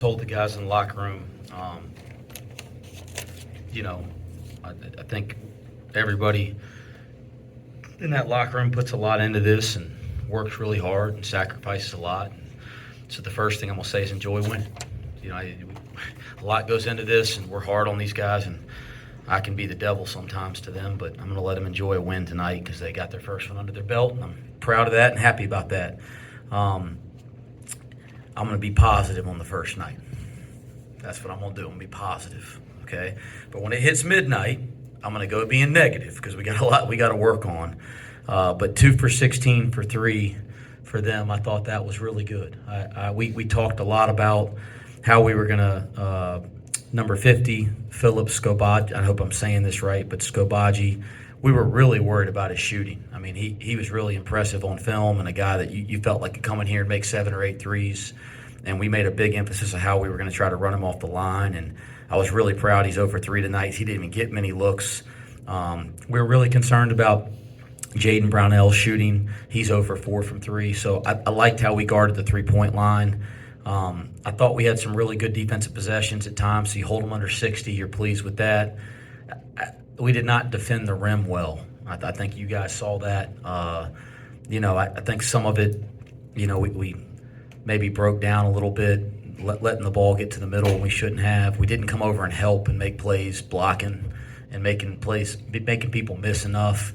Told the guys in the locker room, you know, I think everybody in that locker room puts a lot into this and works really hard and sacrifices a lot. So the first thing I'm going to say is enjoy winning. A lot goes into this, and we're hard on these guys, and I can be the devil sometimes to them, but I'm going to let them enjoy a win tonight because they got their first one under their belt, and I'm proud of that and happy about that. I'm going to be positive on the first night. That's what I'm going to do. I'm going to be positive, okay? But when it hits midnight, I'm going to go being negative because we got a lot we got to work on. But 2 for 16 for 3 for them, I thought that was really good. We talked a lot about how we were going to number 50, Philip Scobaggi. I hope I'm saying this right, but Scobaggi, we were really worried about his shooting. I mean, he was really impressive on film and a guy that you felt like could come in here and make 7 or 8 threes. And we made a big emphasis on how we were going to try to run him off the line. And I was really proud he's over 3 tonight. He didn't even get many looks. We were really concerned about Jaden Brownell shooting. He's over 4 from 3. So I liked how we guarded the three-point line. I thought we had some really good defensive possessions at times. So you hold them under 60, you're pleased with that. We did not defend the rim well. I think you guys saw that. I think some of it, we maybe broke down a little bit, letting the ball get to the middle when we shouldn't have. We didn't come over and help and make plays, blocking and making people miss enough.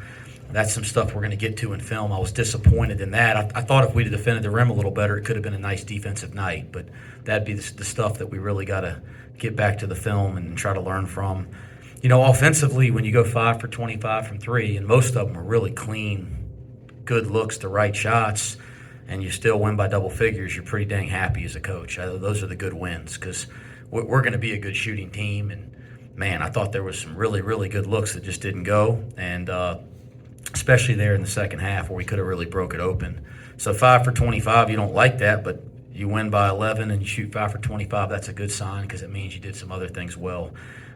That's some stuff we're going to get to in film. I was disappointed in that. I thought if we'd have defended the rim a little better, it could have been a nice defensive night. But that'd be the stuff that we really got to get back to the film and try to learn from. Offensively, when you go 5 for 25 from 3, and most of them are really clean, good looks, the right shots, and you still win by double figures, you're pretty dang happy as a coach. Those are the good wins because we're going to be a good shooting team. And, man, I thought there was some really, really good looks that just didn't go, and especially there in the second half where we could have really broke it open. So 5 for 25, you don't like that, but you win by 11 and you shoot 5 for 25, that's a good sign because it means you did some other things well.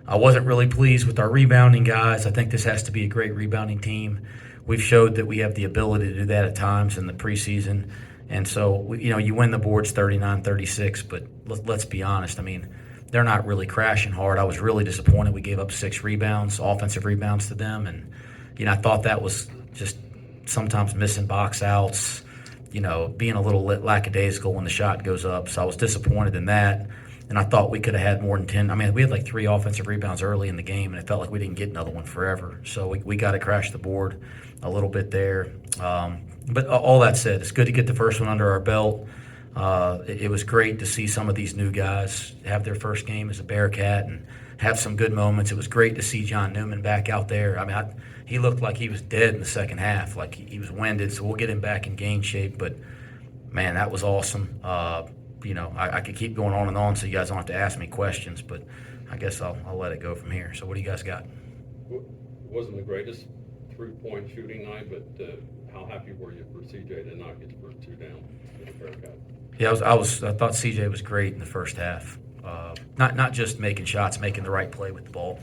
I wasn't really pleased with our rebounding guys. I think this has to be a great rebounding team. We've showed that we have the ability to do that at times in the preseason. And so, you win the boards 39-36, but let's be honest. I mean, they're not really crashing hard. I was really disappointed. We gave up 6 rebounds, offensive rebounds to them. And, I thought that was just sometimes missing box outs, being a little lackadaisical when the shot goes up. So I was disappointed in that. And I thought we could have had more than 10. I mean, we had like 3 offensive rebounds early in the game, and it felt like we didn't get another one forever. So we got to crash the board a little bit there. But all that said, it's good to get the first one under our belt. It was great to see some of these new guys have their first game as a Bearcat and have some good moments. It was great to see John Newman back out there. I mean, he looked like he was dead in the second half, like he was winded, so we'll get him back in game shape. But, man, that was awesome. I could keep going on and on so you guys don't have to ask me questions, but I guess I'll let it go from here. So what do you guys got? Wasn't the greatest three-point shooting night, but how happy were you for CJ to not get the first 2 down with the Bearcat? Yeah, I thought CJ was great in the first half. Not just making shots, making the right play with the ball.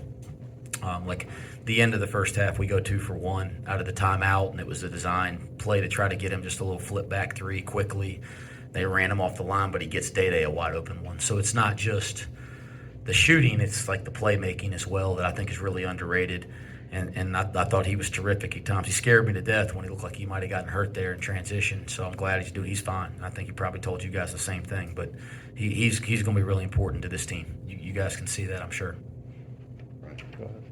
Like the end of the first half, we go 2 for 1 out of the timeout, and it was a design play to try to get him just a little flip back 3 quickly. They ran him off the line, but he gets Day a wide open one. So it's not just the shooting, it's like the playmaking as well that I think is really underrated. And I thought he was terrific at times. He scared me to death when he looked like he might have gotten hurt there in transition. So I'm glad he's fine. I think he probably told you guys the same thing. But he's going to be really important to this team. You guys can see that, I'm sure. Right. Go ahead.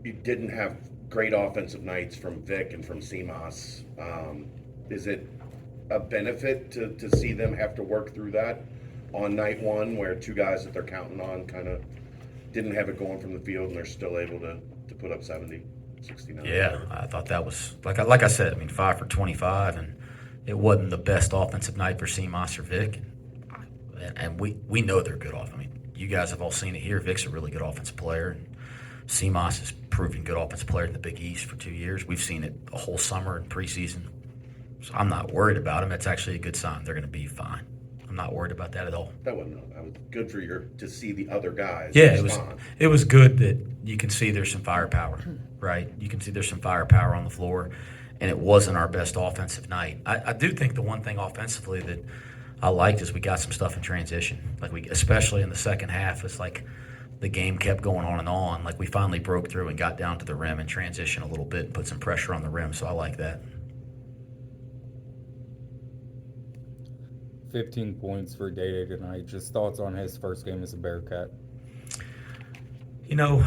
You didn't have great offensive nights from Vic and from Seamas. Is it a benefit to see them have to work through that on night one where 2 guys that they're counting on kind of didn't have it going from the field and they're still able to put up 70, 69? Yeah, I thought that was, like I said, 5 for 25, and it wasn't the best offensive night for Seamas or Vic. And we know they're good off. I mean, you guys have all seen it here. Vic's a really good offensive player, and Seamas is proving good offensive player in the Big East for 2 years. We've seen it a whole summer in preseason. So I'm not worried about them. That's actually a good sign. They're going to be fine. I'm not worried about that at all. That was good for to see the other guys. Yeah, it was good that you can see there's some firepower, right? You can see there's some firepower on the floor, and it wasn't our best offensive night. I do think the one thing offensively that I liked is we got some stuff in transition. Like especially in the second half, it's like the game kept going on and on. Like we finally broke through and got down to the rim and transition a little bit and put some pressure on the rim. So I like that. 15 points for Day tonight. Just thoughts on his first game as a Bearcat. You know,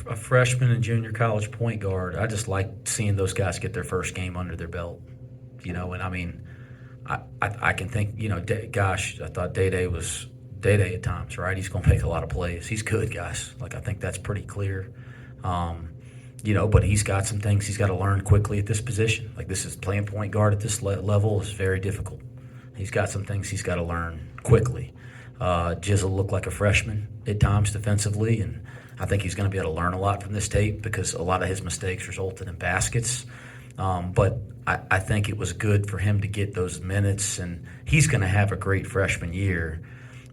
a freshman and junior college point guard. I just like seeing those guys get their first game under their belt. You know, and I mean, I can think, you know, I thought Day was Day at times, right? He's going to make a lot of plays. He's good, guys. Like, I think that's pretty clear. You know, but he's got some things he's got to learn quickly at this position. Like, this is playing point guard at this level is very difficult. He's got some things he's got to learn quickly. Jizzle looked like a freshman at times defensively, and I think he's going to be able to learn a lot from this tape because a lot of his mistakes resulted in baskets. But I think it was good for him to get those minutes, and he's going to have a great freshman year.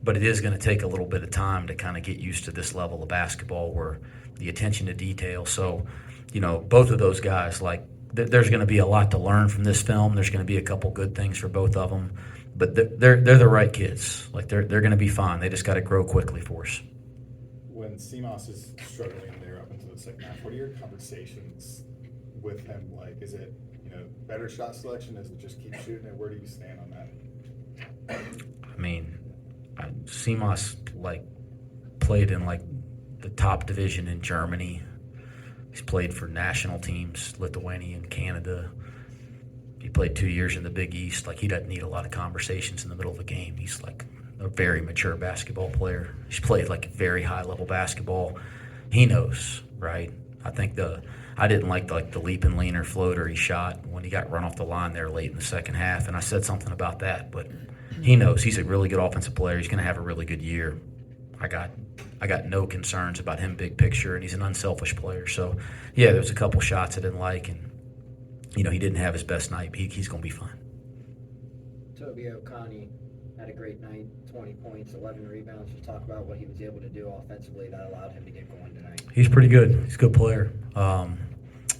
But it is going to take a little bit of time to kind of get used to this level of basketball where the attention to detail. So, you know, both of those guys, like, there's going to be a lot to learn from this film. There's going to be a couple good things for both of them. But they're the right kids. Like, they're going to be fine. They just got to grow quickly for us. When CMOS is struggling there up until the second half, what are your conversations with him like? Is it, you know, better shot selection? Is it just keep shooting it? Where do you stand on that? I mean, CMOS, like, played in, like, the top division in Germany. He's played for national teams, Lithuania and Canada. He played 2 years in the Big East. Like, he doesn't need a lot of conversations in the middle of the game. He's, like, a very mature basketball player. He's played, like, very high-level basketball. He knows, right? I think I didn't like the leap and leaner floater he shot when he got run off the line there late in the second half, and I said something about that. But he knows he's a really good offensive player. He's going to have a really good year. I got no concerns about him big picture, and he's an unselfish player. So, yeah, there's a couple shots I didn't like, and, you know, he didn't have his best night. He's going to be fine. Toby O'Connie had a great night, 20 points, 11 rebounds. Just talk about what he was able to do offensively that allowed him to get going tonight. He's pretty good. He's a good player.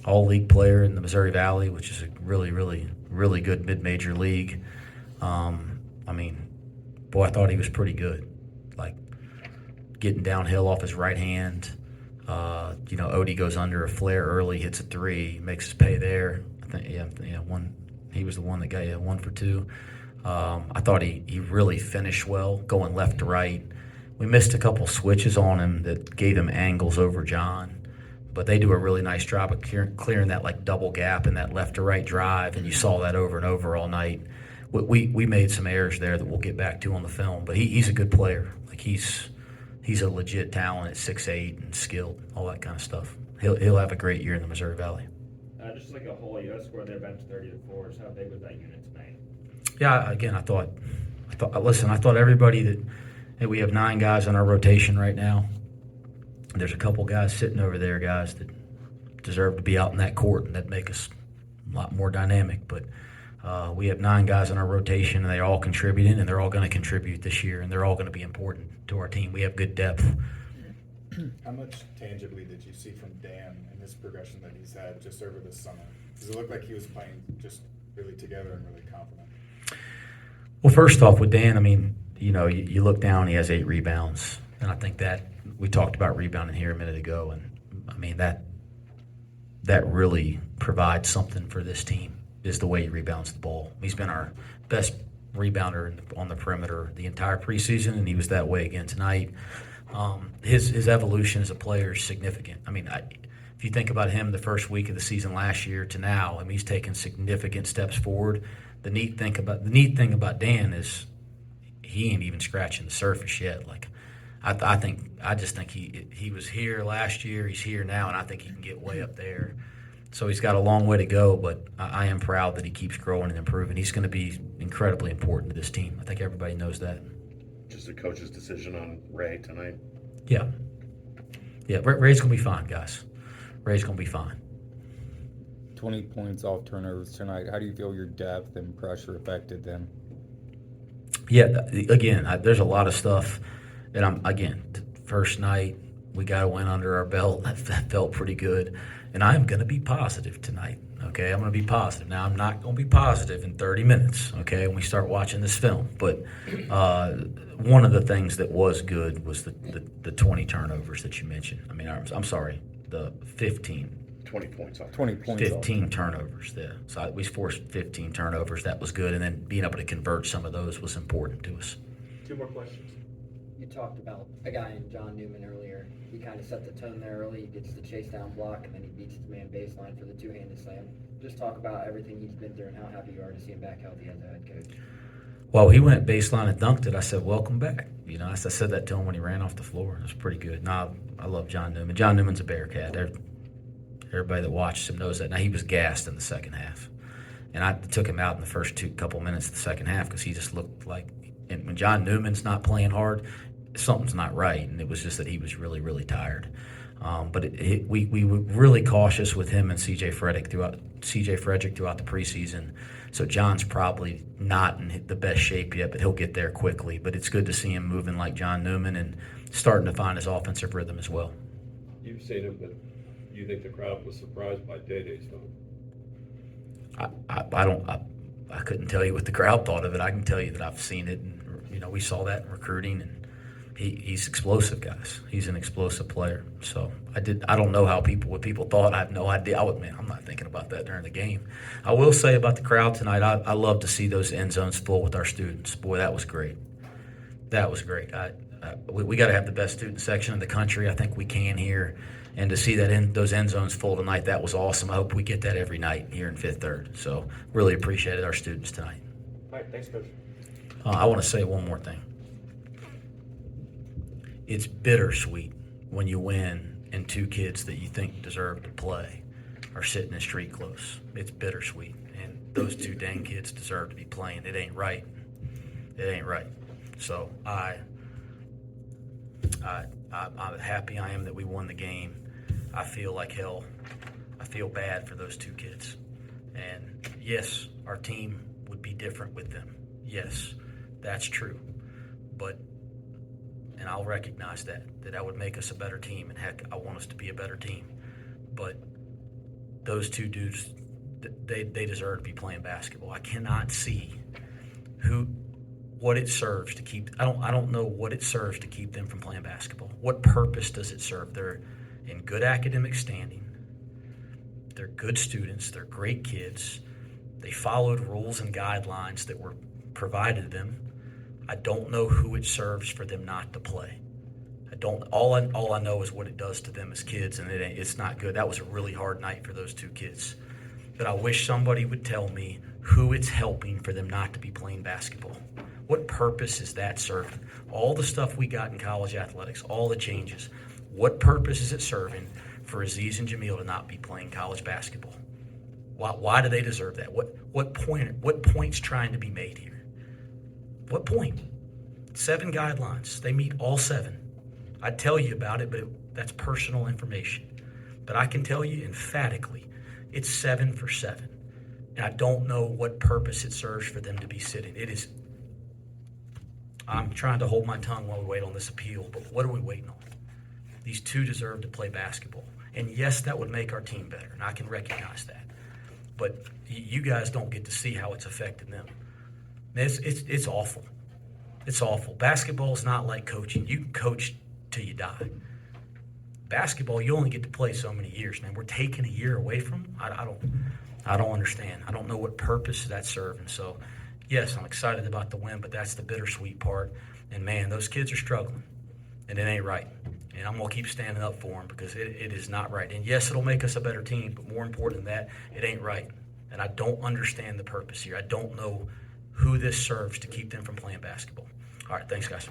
All-league player in the Missouri Valley, which is a really, really, really good mid-major league. I mean, boy, I thought he was pretty good. Like, getting downhill off his right hand. You know, Odie goes under a flare early, hits a three, makes his pay there. I think, he was the one that got 1 for 2. I thought he really finished well, going left to right. We missed a couple switches on him that gave him angles over John, but they do a really nice job of clearing that, like, double gap in that left to right drive, and you saw that over and over all night. We made some errors there that we'll get back to on the film, but he's a good player. Like, he's a legit talent at 6'8" and skilled, all that kind of stuff. He'll have a great year in the Missouri Valley. Just like a whole, you guys scored their bench 30-4. So how big was that unit tonight? Yeah, again, I thought everybody that we have 9 guys on our rotation right now. There's a couple guys sitting over there, guys, that deserve to be out in that court, and that'd make us a lot more dynamic. But we have 9 guys on our rotation, and they're all contributing, and they're all going to contribute this year, and they're all going to be important to our team. We have good depth. How much tangibly did you see from Dan and his progression that he's had just over this summer? Does it look like he was playing just really together and really confident? Well, first off, with Dan, I mean, you know, you look down, he has 8 rebounds, and I think that we talked about rebounding here a minute ago, and I mean that really provides something for this team, is the way he rebounds the ball. He's been our best rebounder on the perimeter the entire preseason, and he was that way again tonight. His evolution as a player is significant. I mean, if you think about him the first week of the season last year to now, I mean, he's taken significant steps forward. The neat thing about Dan is he ain't even scratching the surface yet. Like, I just think he was here last year, he's here now, and I think he can get way up there. So he's got a long way to go, but I am proud that he keeps growing and improving. He's going to be incredibly important to this team. I think everybody knows that. Just the coach's decision on Ray tonight. Yeah, Ray's going to be fine, guys. Ray's going to be fine. 20 points off turnovers tonight. How do you feel your depth and pressure affected them? Yeah, again, there's a lot of stuff that first night, we got a win under our belt. That felt pretty good. And I'm going to be positive tonight. Okay, I'm going to be positive. Now, I'm not going to be positive in 30 minutes, okay, when we start watching this film. But one of the things that was good was the 20 turnovers that you mentioned. I mean, I'm sorry, the 15. 20 points off. 20 points 15 turnovers there. So we forced 15 turnovers. That was good. And then being able to convert some of those was important to us. 2 more questions. You talked about a guy in John Newman earlier. He kind of set the tone there early. He gets the chase down block, and then he beats the man baseline for the two-handed slam. Just talk about everything he's been through and how happy you are to see him back healthy as a head coach. Well, he went baseline and dunked it. I said, welcome back. You know, I said that to him when he ran off the floor. It was pretty good. No, I love John Newman. John Newman's a Bearcat. Everybody that watches him knows that. Now, he was gassed in the second half. And I took him out in the first couple minutes of the second half because he just looked like, and when John Newman's not playing hard, something's not right. And it was just that he was really, really tired. But we were really cautious with him and C.J. Frederick throughout the preseason. So John's probably not in the best shape yet, but he'll get there quickly. But it's good to see him moving like John Newman and starting to find his offensive rhythm as well. You've seen him, but you think the crowd was surprised by Day-Day's film? I couldn't tell you what the crowd thought of it. I can tell you that I've seen it, and we saw that in recruiting, and he's explosive, guys. He's an explosive player. So I don't know what people thought. I have no idea. I'm not thinking about that during the game. I will say about the crowd tonight, I love to see those end zones full with our students. Boy, that was great. That was great. We got to have the best student section in the country. I think we can here. And to see those end zones full tonight, that was awesome. I hope we get that every night here in Fifth Third. So really appreciated our students tonight. All right, thanks, Coach. I want to say one more thing. It's bittersweet when you win and 2 kids that you think deserve to play are sitting in street clothes. It's bittersweet. And those 2 dang kids deserve to be playing. It ain't right. It ain't right. So I'm happy I am that we won the game. I feel like hell. I feel bad for those 2 kids. And yes, our team would be different with them. Yes, that's true. And I'll recognize that would make us a better team. And heck, I want us to be a better team. But those 2 dudes, they deserve to be playing basketball. I cannot see what it serves to keep. I don't know what it serves to keep them from playing basketball. What purpose does it serve? They're in good academic standing. They're good students. They're great kids. They followed rules and guidelines that were provided them. I don't know who it serves for them not to play. All I know is what it does to them as kids, and it's not good. That was a really hard night for those 2 kids. But I wish somebody would tell me who it's helping for them not to be playing basketball. What purpose is that serving? All the stuff we got in college athletics, all the changes, what purpose is it serving for Aziz and Jamil to not be playing college basketball? Why do they deserve that? What point's trying to be made here? What point? 7 guidelines. They meet all 7. I'd tell you about it, but that's personal information. But I can tell you emphatically, it's 7 for 7. And I don't know what purpose it serves for them to be sitting. I'm trying to hold my tongue while we wait on this appeal, but what are we waiting on? These 2 deserve to play basketball. And yes, that would make our team better, and I can recognize that. But you guys don't get to see how it's affected them. It's awful. It's awful. Basketball is not like coaching. You can coach till you die. Basketball, you only get to play so many years, man. We're taking a year away from them. I don't understand. I don't know what purpose that's serving. So, yes, I'm excited about the win, but that's the bittersweet part. And, man, those kids are struggling, and it ain't right. And I'm going to keep standing up for them because it is not right. And, yes, it'll make us a better team, but more important than that, it ain't right. And I don't understand the purpose here. I don't know who this serves to keep them from playing basketball. All right, thanks, guys.